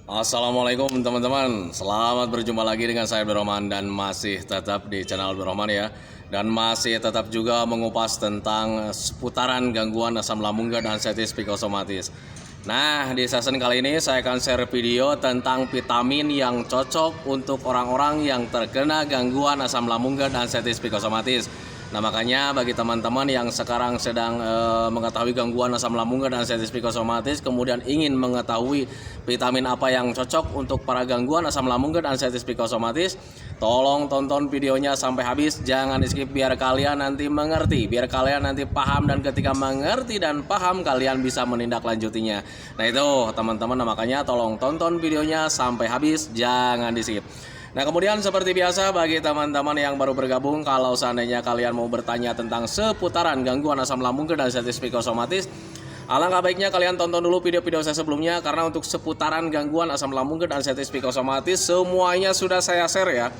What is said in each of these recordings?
Assalamualaikum teman-teman, selamat berjumpa lagi dengan saya Abdurrahman dan masih tetap di channel Abdurrahman ya. Dan masih tetap juga mengupas tentang seputaran gangguan asam lambung dan sensitif psikosomatis. Nah, di season kali ini saya akan share video tentang vitamin yang cocok untuk orang-orang yang terkena gangguan asam lambung dan sensitif psikosomatis. Nah, makanya bagi teman-teman yang sekarang sedang mengetahui gangguan asam lambung dan sensitif psikosomatis, kemudian ingin mengetahui vitamin apa yang cocok untuk para gangguan asam lambung dan sensitif psikosomatis, tolong tonton videonya sampai habis, jangan di skip biar kalian nanti mengerti, biar kalian nanti paham, dan ketika mengerti dan paham kalian bisa menindaklanjutinya. Nah itu teman-teman, makanya tolong tonton videonya sampai habis, jangan di skip. Nah kemudian seperti biasa bagi teman-teman yang baru bergabung, kalau seandainya kalian mau bertanya tentang seputaran gangguan asam lambung dan sensitif psikosomatis, alangkah baiknya kalian tonton dulu video-video saya sebelumnya, karena untuk seputaran gangguan asam lambung dan sensitif psikosomatis semuanya sudah saya share ya.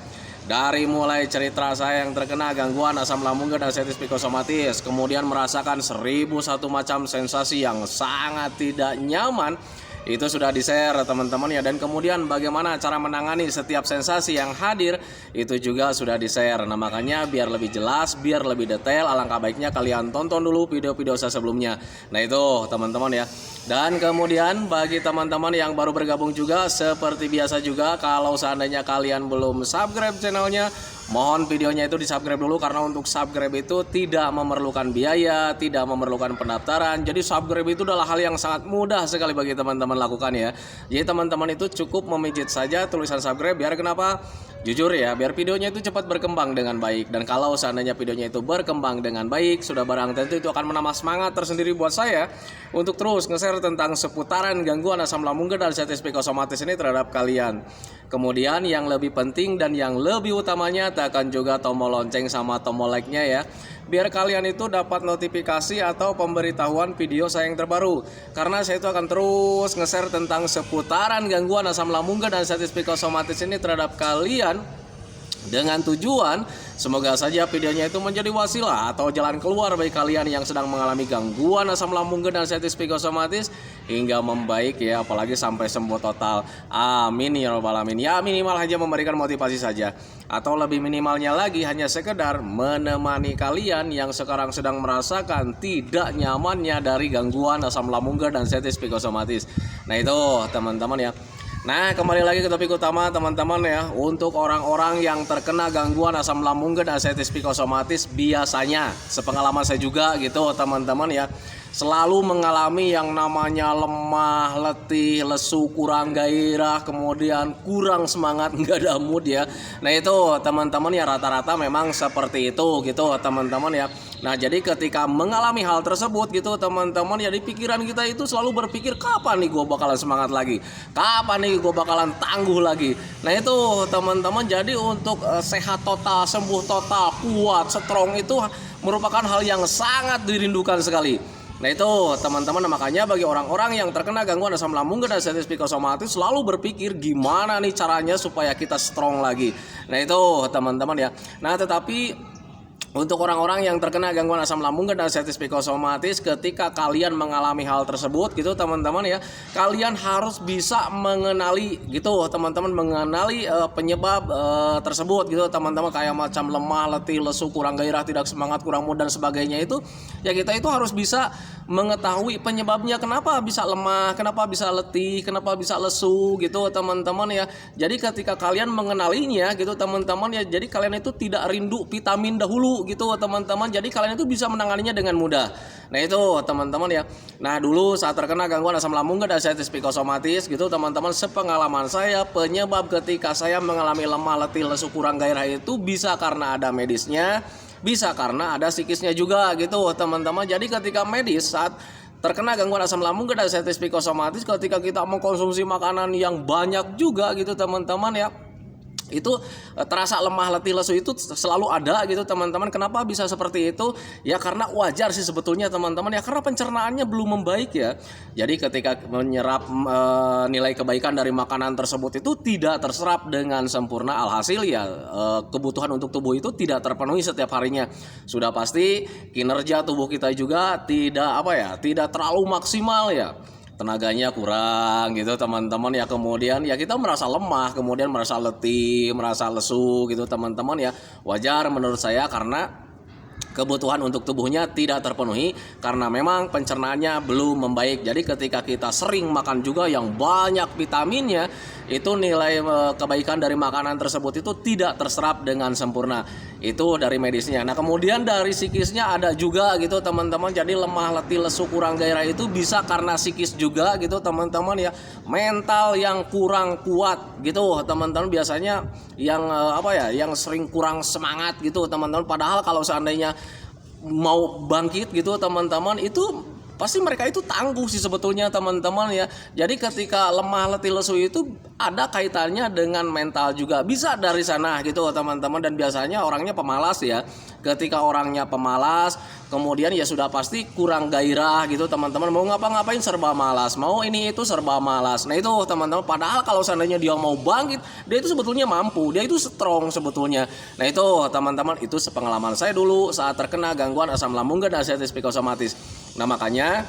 Dari mulai cerita saya yang terkena gangguan asam lambung dan sensitif psikosomatis, kemudian merasakan 1001 macam sensasi yang sangat tidak nyaman, itu sudah di-share teman-teman ya. Dan kemudian bagaimana cara menangani setiap sensasi yang hadir, itu juga sudah di-share. Nah makanya biar lebih jelas, biar lebih detail, alangkah baiknya kalian tonton dulu video-video saya sebelumnya. Nah itu teman-teman ya. Dan kemudian bagi teman-teman yang baru bergabung juga, seperti biasa juga, kalau seandainya kalian belum subscribe channelnya, mohon videonya itu di subscribe dulu, karena untuk subscribe itu tidak memerlukan biaya, tidak memerlukan pendaftaran. Jadi subscribe itu adalah hal yang sangat mudah sekali bagi teman-teman lakukan ya. Jadi teman-teman itu cukup memijit saja tulisan subscribe, biar kenapa? Jujur ya, biar videonya itu cepat berkembang dengan baik. Dan kalau seandainya videonya itu berkembang dengan baik, sudah barang tentu itu akan menambah semangat tersendiri buat saya untuk terus nge-share tentang seputaran gangguan asam lambung dan sensitif psikosomatis ini terhadap kalian. Kemudian yang lebih penting dan yang lebih utamanya, tekan juga tombol lonceng sama tombol like-nya ya, biar kalian itu dapat notifikasi atau pemberitahuan video saya yang terbaru. Karena saya itu akan terus nge-share tentang seputaran gangguan asam lambung dan sensitif psikosomatis ini terhadap kalian, dengan tujuan semoga saja videonya itu menjadi wasilah atau jalan keluar bagi kalian yang sedang mengalami gangguan asam lambung dan sensitif psikosomatis hingga membaik ya, apalagi sampai sembuh total. Amin ya rabbal alamin. Ya minimal hanya memberikan motivasi saja, atau lebih minimalnya lagi hanya sekedar menemani kalian yang sekarang sedang merasakan tidak nyamannya dari gangguan asam lambung dan sensitif psikosomatis. Nah itu teman-teman ya. Nah kembali lagi ke topik utama teman-teman ya. Untuk orang-orang yang terkena gangguan asam lambung dan sensitif psikosomatis, biasanya sepengalaman saya juga gitu teman-teman ya, selalu mengalami yang namanya lemah, letih, lesu, kurang gairah, kemudian kurang semangat, nggak ada mood ya. Nah itu teman-teman ya, rata-rata memang seperti itu gitu teman-teman ya. Nah jadi ketika mengalami hal tersebut gitu teman-teman ya, di pikiran kita itu selalu berpikir, kapan nih gue bakalan semangat lagi, kapan nih gue bakalan tangguh lagi. Nah itu teman-teman, jadi untuk sehat total, sembuh total, kuat, strong itu merupakan hal yang sangat dirindukan sekali. Nah itu teman-teman, makanya bagi orang-orang yang terkena gangguan asam lambung dan sensitif psikosomatis selalu berpikir gimana nih caranya supaya kita strong lagi. Nah itu teman-teman ya. Nah tetapi untuk orang-orang yang terkena gangguan asam lambung dan sensitif psikosomatis, ketika kalian mengalami hal tersebut gitu teman-teman ya, kalian harus bisa mengenali gitu teman-teman, mengenali penyebab tersebut gitu teman-teman, kayak macam lemah, letih, lesu, kurang gairah, tidak semangat, kurang mood dan sebagainya itu ya. Kita itu harus bisa mengetahui penyebabnya, kenapa bisa lemah, kenapa bisa letih, kenapa bisa lesu gitu teman-teman ya. Jadi ketika kalian mengenalinya gitu teman-teman ya, jadi kalian itu tidak rindu vitamin dahulu gitu teman-teman, jadi kalian itu bisa menanganinya dengan mudah. Nah itu teman-teman ya. Nah dulu saat terkena gangguan asam lambung dan sensitif psikosomatis gitu teman-teman, sepengalaman saya, penyebab ketika saya mengalami lemah, letih, lesu, kurang gairah itu bisa karena ada medisnya, bisa karena ada psikisnya juga gitu teman-teman. Jadi ketika medis, saat terkena gangguan asam lambung dan sensitif psikosomatis, ketika kita mengkonsumsi makanan yang banyak juga gitu teman-teman ya, itu terasa lemah, letih, lesu itu selalu ada gitu teman-teman. Kenapa bisa seperti itu? Ya karena wajar sih sebetulnya teman-teman ya, karena pencernaannya belum membaik ya. Jadi ketika menyerap nilai kebaikan dari makanan tersebut itu tidak terserap dengan sempurna, alhasil ya kebutuhan untuk tubuh itu tidak terpenuhi setiap harinya. Sudah pasti kinerja tubuh kita juga tidak tidak terlalu maksimal ya. tenaganya kurang gitu teman-teman ya, kemudian ya kita merasa lemah, kemudian merasa letih, merasa lesu gitu teman-teman ya. Wajar menurut saya karena kebutuhan untuk tubuhnya tidak terpenuhi karena memang pencernaannya belum membaik. Jadi ketika kita sering makan juga yang banyak vitaminnya, itu nilai kebaikan dari makanan tersebut itu tidak terserap dengan sempurna. Itu dari medisnya. Nah kemudian dari psikisnya ada juga gitu teman-teman. Jadi lemah, letih, lesu, kurang gairah itu bisa karena psikis juga gitu teman-teman ya. Mental yang kurang kuat gitu teman-teman, biasanya yang yang sering kurang semangat gitu teman-teman. Padahal kalau seandainya mau bangkit gitu teman-teman, itu pasti mereka itu tangguh sih sebetulnya teman-teman ya. Jadi ketika lemah, letih, lesu itu ada kaitannya dengan mental juga, bisa dari sana gitu teman-teman. Dan biasanya orangnya pemalas ya. Ketika orangnya pemalas, kemudian ya sudah pasti kurang gairah gitu teman-teman. Mau ngapa-ngapain serba malas, mau ini itu serba malas. Nah itu teman-teman, padahal kalau seandainya dia mau bangkit, dia itu sebetulnya mampu, dia itu strong sebetulnya. Nah itu teman-teman, itu sepengalaman saya dulu saat terkena gangguan asam lambung dan arteritis psikosomatis. Nah makanya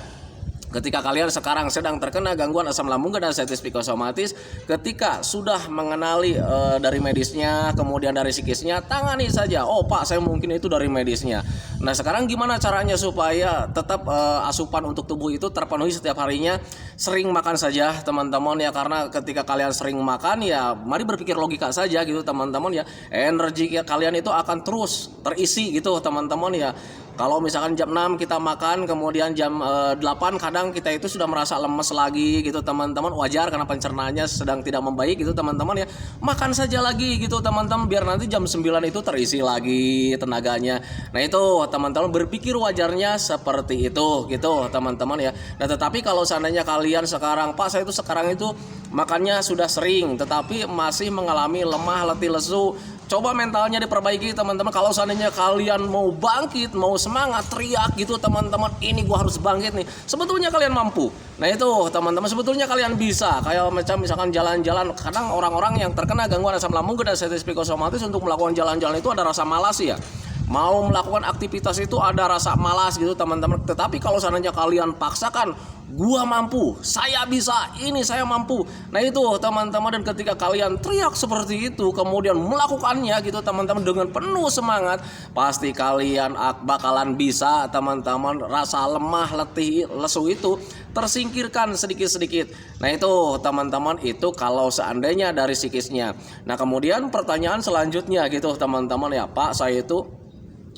ketika kalian sekarang sedang terkena gangguan asam lambung dan arteritis psikosomatis, ketika sudah mengenali dari medisnya, kemudian dari psikisnya, tangani saja. Oh Pak, saya mungkin itu dari medisnya. Nah sekarang gimana caranya supaya tetap asupan untuk tubuh itu terpenuhi setiap harinya? Sering makan saja teman-teman ya, karena ketika kalian sering makan ya mari berpikir logika saja gitu teman-teman ya. Energi kalian itu akan terus terisi gitu teman-teman ya. Kalau misalkan jam 6 kita makan, kemudian jam 8 kadang kita itu sudah merasa lemes lagi gitu teman-teman. Wajar karena pencernaannya sedang tidak membaik gitu teman-teman ya. Makan saja lagi gitu teman-teman, biar nanti jam 9 itu terisi lagi tenaganya. Nah itu teman-teman, berpikir wajarnya seperti itu gitu teman-teman ya. Nah tetapi kalau seandainya kalian sekarang, Pak saya itu sekarang itu makannya sudah sering tetapi masih mengalami lemah, letih, lesu, coba mentalnya diperbaiki teman-teman. Kalau seandainya kalian mau bangkit, mau semangat, teriak gitu teman-teman, ini gua harus bangkit nih, sebetulnya kalian mampu. Nah itu teman-teman, sebetulnya kalian bisa. Kayak macam misalkan jalan-jalan, kadang orang-orang yang terkena gangguan asam lambung dan arteritis psikosomatis untuk melakukan jalan-jalan itu ada rasa malas ya. Mau melakukan aktivitas itu ada rasa malas gitu teman-teman. Tetapi kalau seandainya kalian paksakan, gua mampu, saya bisa, ini saya mampu. Nah itu teman-teman, dan ketika kalian teriak seperti itu kemudian melakukannya gitu teman-teman dengan penuh semangat, pasti kalian bakalan bisa teman-teman. Rasa lemah, letih, lesu itu tersingkirkan sedikit-sedikit. Nah itu teman-teman, itu kalau seandainya dari psikisnya. Nah kemudian pertanyaan selanjutnya gitu teman-teman ya, Pak saya itu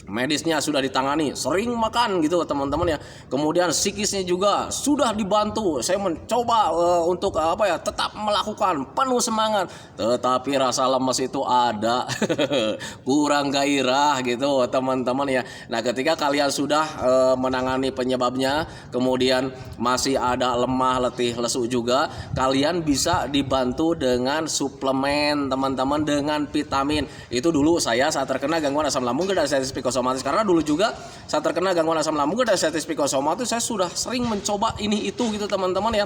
medisnya sudah ditangani, sering makan gitu teman-teman ya, kemudian psikisnya juga sudah dibantu, saya mencoba untuk tetap melakukan penuh semangat, tetapi rasa lemes itu ada kurang gairah gitu teman-teman ya. Nah ketika kalian sudah menangani penyebabnya, kemudian masih ada lemah, letih, lesu juga, kalian bisa dibantu dengan suplemen teman-teman, dengan vitamin. Itu dulu saya saat terkena gangguan asam lambung dan arteritis psikosomatis, karena dulu juga saat terkena gangguan asam lambung dan arteritis psikosomatis saya sudah sering mencoba ini itu gitu teman-teman ya.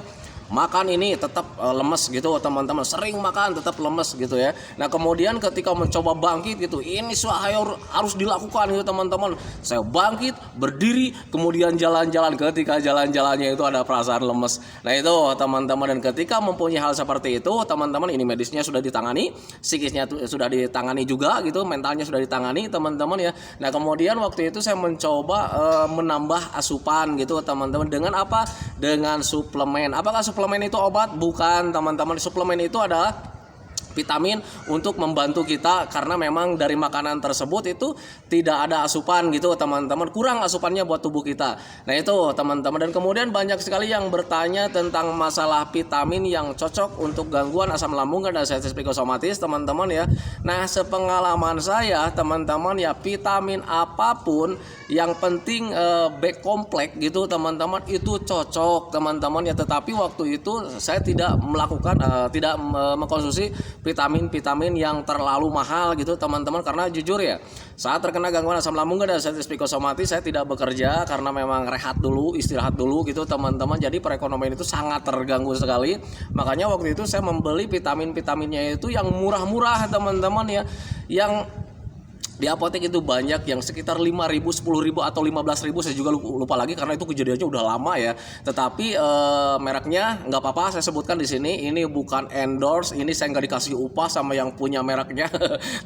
Makan ini tetap lemes gitu teman-teman, sering makan tetap lemes gitu ya. Nah kemudian ketika mencoba bangkit gitu, ini harus dilakukan gitu teman-teman. Saya bangkit, berdiri, kemudian jalan-jalan. Ketika jalan-jalannya itu ada perasaan lemes. Nah itu teman-teman, dan ketika mempunyai hal seperti itu teman-teman, ini medisnya sudah ditangani, psikisnya sudah ditangani juga gitu, mentalnya sudah ditangani teman-teman ya. Nah kemudian waktu itu saya mencoba menambah asupan gitu teman-teman, dengan apa? Dengan suplemen. Apakah suplemen itu obat? Bukan teman-teman. Suplemen itu adalah vitamin untuk membantu kita, karena memang dari makanan tersebut itu tidak ada asupan gitu teman-teman, kurang asupannya buat tubuh kita. Nah itu teman-teman, dan kemudian banyak sekali yang bertanya tentang masalah vitamin yang cocok untuk gangguan asam lambung dan arteritis psikosomatis teman-teman ya. Nah sepengalaman saya teman-teman ya, vitamin apapun yang penting B kompleks gitu teman-teman, itu cocok teman-teman ya. Tetapi waktu itu saya tidak melakukan tidak mengkonsumsi vitamin-vitamin yang terlalu mahal gitu teman-teman, karena jujur ya saat terkena gangguan asam lambung dan arteritis psikosomatis saya tidak bekerja karena memang rehat dulu, istirahat dulu gitu teman-teman. Jadi perekonomian itu sangat terganggu sekali. Makanya waktu itu saya membeli vitamin-vitaminnya itu yang murah-murah teman-teman ya, yang Di apotek itu banyak yang sekitar 5.000, 10.000 atau 15.000, saya juga lupa lagi karena itu kejadiannya udah lama ya. Tetapi mereknya nggak apa-apa saya sebutkan di sini. Ini bukan endorse, ini saya nggak dikasih upah sama yang punya mereknya.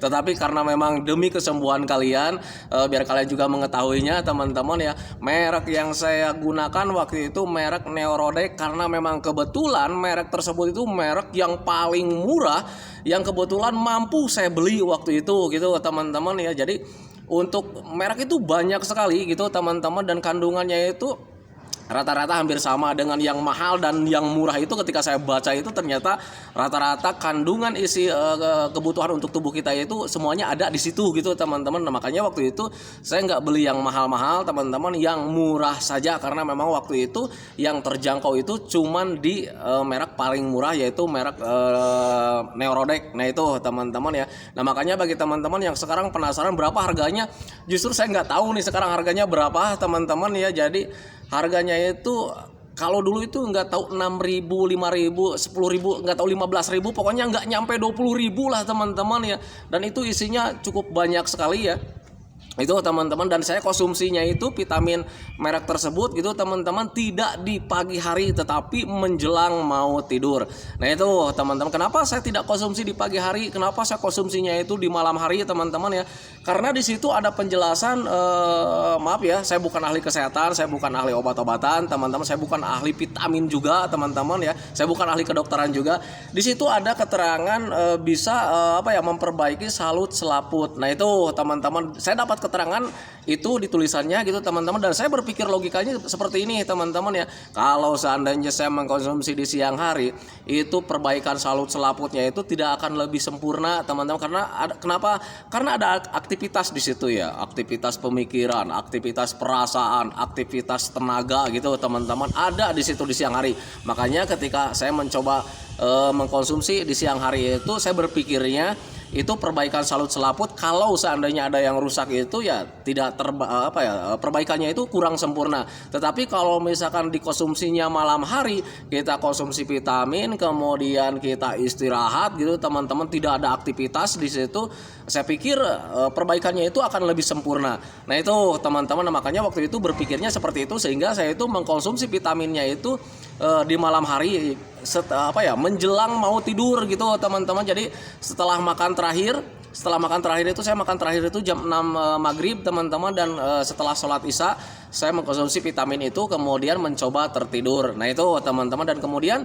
Tetapi karena memang demi kesembuhan kalian, biar kalian juga mengetahuinya teman-teman ya. Merek yang saya gunakan waktu itu merek Neurodek karena memang kebetulan merek tersebut itu merek yang paling murah, yang kebetulan mampu saya beli waktu itu gitu teman-teman ya. Jadi untuk merek itu banyak sekali gitu teman-teman, dan kandungannya itu rata-rata hampir sama dengan yang mahal dan yang murah. Itu ketika saya baca itu ternyata rata-rata kandungan isi kebutuhan untuk tubuh kita itu semuanya ada di situ gitu teman-teman. Nah, makanya waktu itu saya nggak beli yang mahal-mahal teman-teman, yang murah saja, karena memang waktu itu yang terjangkau itu cuman di merek paling murah, yaitu merek Neurodek. Nah itu teman-teman ya. Nah makanya bagi teman-teman yang sekarang penasaran berapa harganya, justru saya nggak tahu nih sekarang harganya berapa teman-teman ya. Jadi harganya itu kalau dulu itu nggak tahu 6.000, 5.000, 10.000, nggak tahu 15.000, pokoknya nggak nyampe 20.000 lah teman-teman ya. Dan itu isinya cukup banyak sekali ya. Itu teman-teman, dan saya konsumsinya itu vitamin merek tersebut gitu teman-teman tidak di pagi hari tetapi menjelang mau tidur. Nah itu teman-teman, kenapa saya tidak konsumsi di pagi hari, kenapa saya konsumsinya itu di malam hari teman-teman ya. Karena di situ ada penjelasan, maaf ya, saya bukan ahli kesehatan, saya bukan ahli obat-obatan teman-teman, saya bukan ahli vitamin juga teman-teman ya, saya bukan ahli kedokteran juga. Di situ ada keterangan bisa memperbaiki salut selaput. Nah itu teman-teman, saya dapat keterangan itu di tulisannya gitu teman-teman, dan saya berpikir logikanya seperti ini teman-teman ya. Kalau seandainya saya mengkonsumsi di siang hari, itu perbaikan salut selaputnya itu tidak akan lebih sempurna teman-teman. Kenapa? Karena ada aktivitas di situ ya, aktivitas pemikiran, aktivitas perasaan, aktivitas tenaga gitu teman-teman, ada di situ di siang hari. Makanya ketika saya mencoba mengkonsumsi di siang hari itu, saya berpikirnya itu perbaikan salut selaput, kalau seandainya ada yang rusak itu ya tidak perbaikannya itu kurang sempurna. Tetapi kalau misalkan dikonsumsinya malam hari, kita konsumsi vitamin, kemudian kita istirahat gitu teman-teman, tidak ada aktivitas di situ, saya pikir perbaikannya itu akan lebih sempurna. Nah itu teman-teman, makanya waktu itu berpikirnya seperti itu, sehingga saya itu mengkonsumsi vitaminnya itu di malam hari menjelang mau tidur gitu teman-teman. Jadi setelah makan terakhir itu, saya makan terakhir itu jam 6 maghrib teman-teman, dan setelah sholat isya saya mengkonsumsi vitamin itu, kemudian mencoba tertidur. Nah itu teman-teman, dan kemudian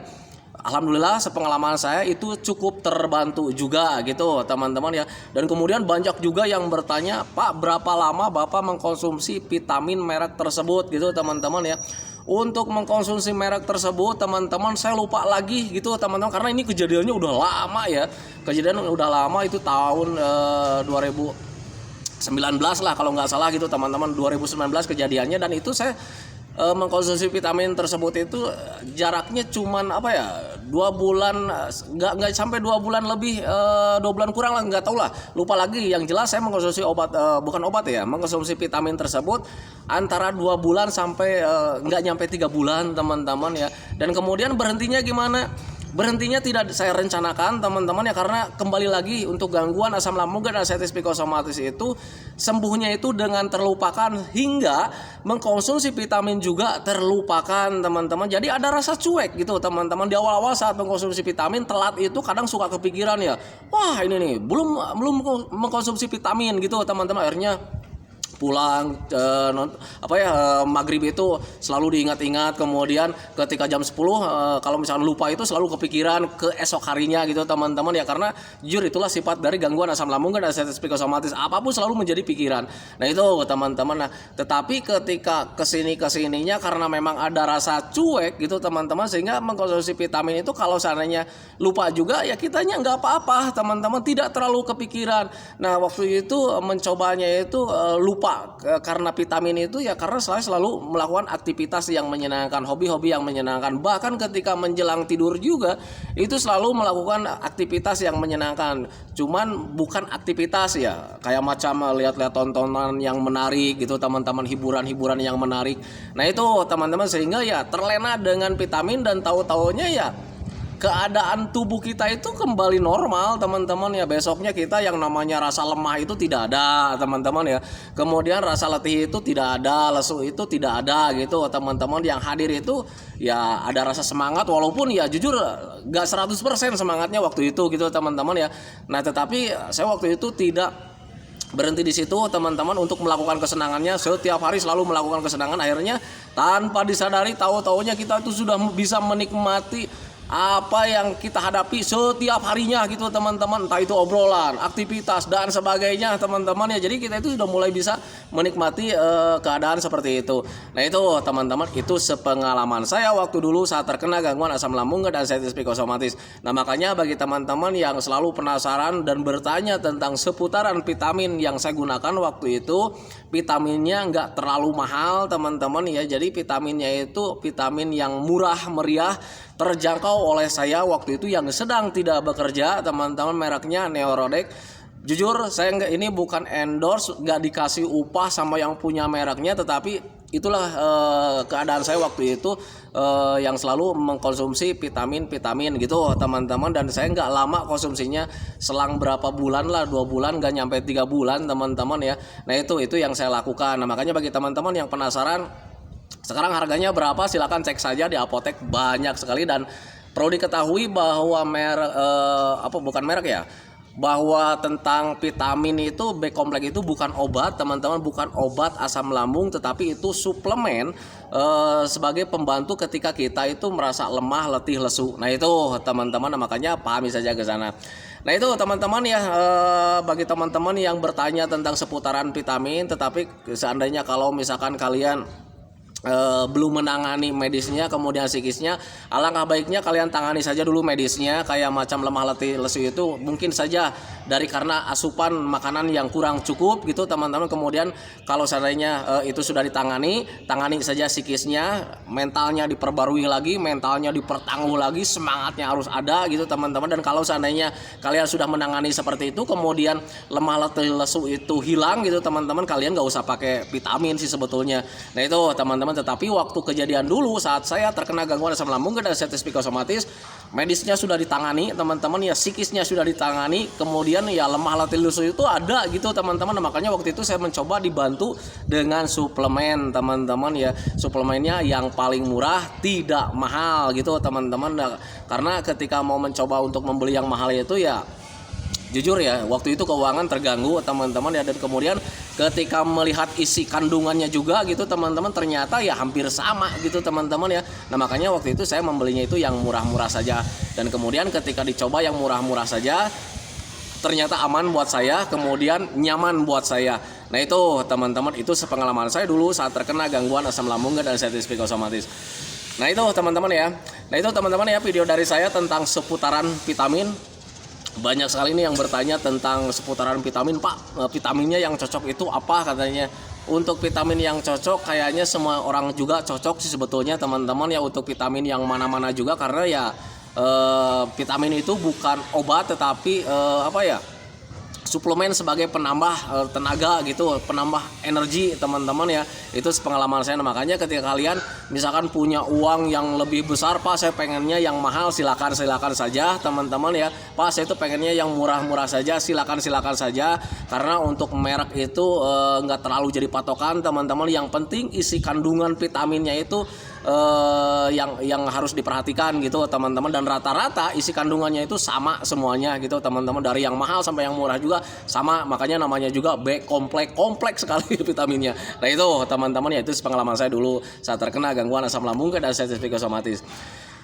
alhamdulillah sepengalaman saya itu cukup terbantu juga gitu teman-teman ya. Dan kemudian banyak juga yang bertanya, Pak berapa lama Bapak mengkonsumsi vitamin merek tersebut gitu teman-teman ya. Untuk mengkonsumsi merek tersebut teman-teman, saya lupa lagi gitu teman-teman, karena ini kejadiannya udah lama ya. Kejadian udah lama, itu tahun 2019 lah kalau nggak salah gitu teman-teman, 2019 kejadiannya. Dan itu saya mengkonsumsi vitamin tersebut itu jaraknya cuman 2 bulan, nggak sampai 2 bulan lebih, 2 bulan kurang lah, nggak tahu lah, lupa lagi. Yang jelas saya mengkonsumsi mengkonsumsi vitamin tersebut antara 2 bulan sampai nggak nyampe 3 bulan teman-teman ya. Dan kemudian berhentinya gimana? Berhentinya tidak saya rencanakan teman-teman ya, karena kembali lagi untuk gangguan asam lambung dan ascites psikosomatis itu sembuhnya itu dengan terlupakan, hingga mengkonsumsi vitamin juga terlupakan teman-teman. Jadi ada rasa cuek gitu teman-teman. Di awal-awal saat mengkonsumsi vitamin telat itu kadang suka kepikiran ya, wah ini nih belum mengkonsumsi vitamin gitu teman-teman. Akhirnya pulang maghrib itu selalu diingat-ingat, kemudian ketika jam 10 kalau misalnya lupa itu selalu kepikiran ke esok harinya gitu teman-teman ya. Karena jujur itulah sifat dari gangguan asam lambung dan ascites psikosomatis, apapun selalu menjadi pikiran. Nah itu teman-teman. Nah tetapi ketika kesininya karena memang ada rasa cuek gitu teman-teman, sehingga mengkonsumsi vitamin itu kalau seandainya lupa juga ya kitanya nggak apa-apa teman-teman, tidak terlalu kepikiran. Nah waktu itu mencobanya itu lupa karena vitamin itu ya, karena saya selalu melakukan aktivitas yang menyenangkan, hobi-hobi yang menyenangkan. Bahkan ketika menjelang tidur juga itu selalu melakukan aktivitas yang menyenangkan, cuman bukan aktivitas ya kayak macam lihat-lihat tontonan yang menarik gitu teman-teman, hiburan-hiburan yang menarik. Nah itu teman-teman, sehingga ya terlena dengan vitamin, dan tahu-taunya ya keadaan tubuh kita itu kembali normal teman-teman ya. Besoknya kita yang namanya rasa lemah itu tidak ada teman-teman ya. Kemudian rasa letih itu tidak ada, lesu itu tidak ada gitu teman-teman. Yang hadir itu ya ada rasa semangat, walaupun ya jujur gak 100% semangatnya waktu itu gitu teman-teman ya. Nah tetapi saya waktu itu tidak berhenti di situ teman-teman untuk melakukan kesenangannya. Setiap hari selalu melakukan kesenangan, akhirnya tanpa disadari tahu-taunya kita itu sudah bisa menikmati apa yang kita hadapi setiap harinya gitu teman-teman, entah itu obrolan, aktivitas dan sebagainya teman-teman ya. Jadi kita itu sudah mulai bisa menikmati keadaan seperti itu. Nah itu teman-teman, itu sepengalaman saya waktu dulu saat terkena gangguan asam lambung dan sensitif psikosomatis. Nah makanya bagi teman-teman yang selalu penasaran dan bertanya tentang seputaran vitamin yang saya gunakan waktu itu, vitaminnya nggak terlalu mahal teman-teman ya. Jadi vitaminnya itu vitamin yang murah meriah, terjangkau oleh saya waktu itu yang sedang tidak bekerja teman-teman, mereknya Neurodek. Jujur saya ini bukan endorse, nggak dikasih upah sama yang punya mereknya, tetapi itulah keadaan saya waktu itu yang selalu mengkonsumsi vitamin gitu teman-teman. Dan saya nggak lama konsumsinya, selang berapa bulan lah, 2 bulan, nggak nyampe 3 bulan teman-teman ya. Nah itu yang saya lakukan. Nah makanya bagi teman-teman yang penasaran sekarang harganya berapa, silakan cek saja di apotek, banyak sekali. Dan perlu diketahui bahwa bahwa tentang vitamin itu B kompleks itu bukan obat teman-teman, bukan obat asam lambung, tetapi itu suplemen sebagai pembantu ketika kita itu merasa lemah, letih, lesu. Nah itu teman-teman, makanya pahami saja ke sana. Nah itu teman-teman ya, bagi teman-teman yang bertanya tentang seputaran vitamin, tetapi seandainya kalau misalkan kalian belum menangani medisnya kemudian psikisnya, alangkah baiknya kalian tangani saja dulu medisnya. Kayak macam lemah, letih, lesu itu mungkin saja dari karena asupan makanan yang kurang cukup gitu teman-teman. Kemudian kalau seandainya itu sudah tangani saja psikisnya, mentalnya diperbarui lagi, mentalnya dipertangguh lagi, semangatnya harus ada gitu teman-teman. Dan kalau seandainya kalian sudah menangani seperti itu, kemudian lemah, letih, lesu itu hilang gitu teman-teman, kalian gak usah pakai vitamin sih sebetulnya. Nah itu teman-teman. Tetapi waktu kejadian dulu saat saya terkena gangguan asam lambung dan sensitif psikosomatis, medisnya sudah ditangani teman-teman ya, psikisnya sudah ditangani, kemudian ya lemah, letih, lesu itu ada gitu teman-teman. Nah, makanya waktu itu saya mencoba dibantu dengan suplemen teman-teman ya. Suplemennya yang paling murah, tidak mahal gitu teman-teman. Nah, karena ketika mau mencoba untuk membeli yang mahal itu ya jujur ya waktu itu keuangan terganggu teman-teman ya. Dan kemudian ketika melihat isi kandungannya juga gitu teman-teman, ternyata ya hampir sama gitu teman-teman ya. Nah makanya waktu itu saya membelinya itu yang murah-murah saja. Dan kemudian ketika dicoba yang murah-murah saja, ternyata aman buat saya, kemudian nyaman buat saya. Nah itu teman-teman, itu sepengalaman saya dulu saat terkena gangguan asam lambung dan sensitif psikosomatis. Nah itu teman-teman ya. Nah itu teman-teman ya, video dari saya tentang seputaran vitamin. Banyak sekali nih yang bertanya tentang seputaran vitamin, Pak, vitaminnya yang cocok itu apa katanya. Untuk vitamin yang cocok kayaknya semua orang juga cocok sih sebetulnya teman-teman ya, untuk vitamin yang mana-mana juga. Karena ya vitamin itu bukan obat, tetapi suplemen sebagai penambah tenaga gitu, penambah energi teman-teman ya. Itu pengalaman saya. Nah, makanya ketika kalian misalkan punya uang yang lebih besar, Pak saya pengennya yang mahal, silakan saja teman-teman ya. Pak saya itu pengennya yang murah-murah saja, silakan saja. Karena untuk merek itu nggak terlalu jadi patokan teman-teman. Yang penting isi kandungan vitaminnya itu yang harus diperhatikan gitu teman-teman. Dan rata-rata isi kandungannya itu sama semuanya gitu teman-teman, dari yang mahal sampai yang murah juga sama. Makanya namanya juga B kompleks sekali vitaminnya. Nah itu teman-teman ya, itu pengalaman saya dulu saat terkena gangguan asam lambung dan sensitif psikosomatis.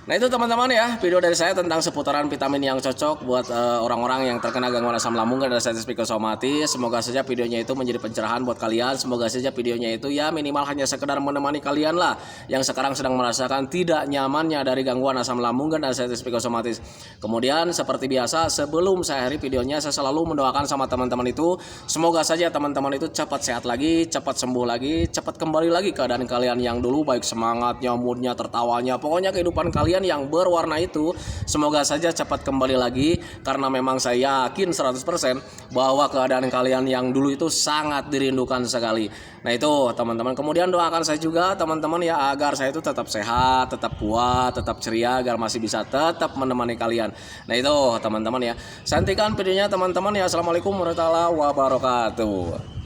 Nah itu teman-teman ya, video dari saya tentang seputaran vitamin yang cocok buat orang-orang yang terkena gangguan asam lambung dan sensitif psikosomatis. Semoga saja videonya itu menjadi pencerahan buat kalian. Semoga saja videonya itu ya minimal hanya sekedar menemani kalian lah yang sekarang sedang merasakan tidak nyamannya dari gangguan asam lambung dan sensitif psikosomatis. Kemudian seperti biasa, sebelum saya akhiri videonya, saya selalu mendoakan sama teman-teman itu, semoga saja teman-teman itu cepat sehat lagi, cepat sembuh lagi, cepat kembali lagi keadaan kalian yang dulu, baik semangatnya, moodnya, tertawanya, pokoknya kehidupan kalian kalian yang berwarna itu semoga saja cepat kembali lagi, karena memang saya yakin 100% bahwa keadaan kalian yang dulu itu sangat dirindukan sekali. Nah itu teman-teman, kemudian doakan saya juga teman-teman ya, agar saya itu tetap sehat, tetap kuat, tetap ceria, agar masih bisa tetap menemani kalian. Nah itu teman-teman ya, santikan videonya teman-teman ya. Assalamualaikum warahmatullahi wabarakatuh.